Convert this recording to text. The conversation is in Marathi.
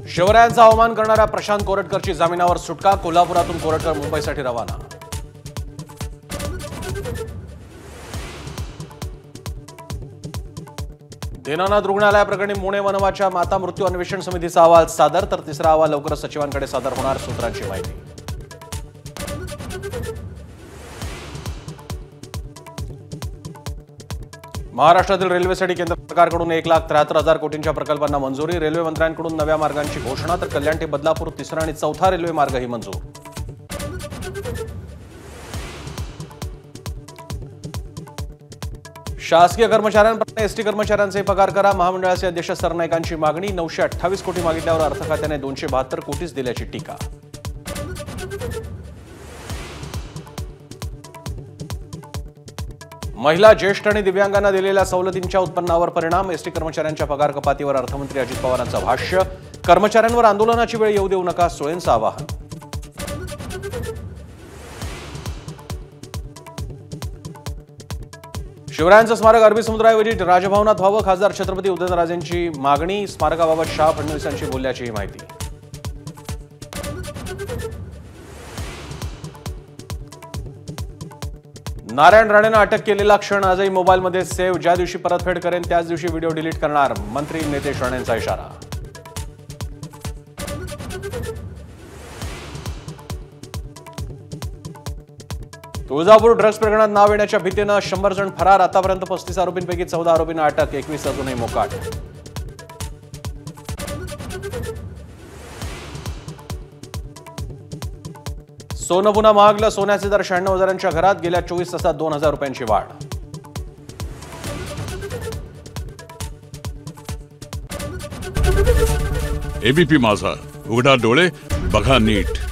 शिवरायांचा अवमान करणाऱ्या प्रशांत कोरटकरची जामिनावर सुटका. कोल्हापुरातून कोरटकर मुंबईसाठी रवाना. दीनानाथ रुग्णालयाप्रकरणी पुणे वनवाच्या माता मृत्यू अन्वेषण समितीचा अहवाल सादर, तर तिसरा अहवाल लवकरच सचिवांकडे सादर होणार, सूत्रांची माहिती. महाराष्ट्रातील रेल्वेसाठी केंद्र सरकारकडून 1,73,000 कोटींच्या प्रकल्पांना मंजुरी. रेल्वे मंत्र्यांकडून नव्या मार्गांची घोषणा, तर कल्याण ते बदलापूर तिसरा आणि चौथा रेल्वे मार्गही मंजूर. शासकीय कर्मचाऱ्यांप्रमाणे एसटी कर्मचाऱ्यांचे पगार करा. महामंडळाचे अध्यक्ष सरनाईकांची मागणी. 928 कोटी मागितल्यावर अर्थ खात्याने 272 कोटीच दिल्याची टीका. महिला, ज्येष्ठ आणि दिव्यांगांना दिलेल्या सवलतींच्या उत्पन्नावर परिणाम. एसटी कर्मचाऱ्यांच्या पगार कपातीवर अर्थमंत्री अजित पवारांचं भाष्य. कर्मचाऱ्यांवर आंदोलनाची वेळ येऊ देऊ नका, सुळेंचं आवाहन. शिवरायांचं स्मारक अरबी समुद्राऐवजी राजभवनात व्हावं. खासदार छत्रपती उदयनराजेंची मागणी. स्मारकाबाबत शाह फडणवीसांशी बोलल्याची माहिती. नारायण राणेंना अटक केलेला क्षण आजही मोबाईलमध्ये सेव्ह. ज्या दिवशी परतफेड करेन त्याच दिवशी व्हिडिओ डिलीट करणार, मंत्री नितेश राणेंचा इशारा. तुळजापूर ड्रग्ज प्रकरणात नाव येण्याच्या भीतीनं 100 जण फरार. आतापर्यंत 35 आरोपींपैकी 14 आरोपींना अटक, 21 अजूनही मोकाट. सोनं पुन्हा महागलं. सोन्याचे दर 96,000च्या घरात. गेल्या 24 तासात 2,000 रुपयांची वाढ. एबीपी माझा, उघडा डोळे बघा नीट.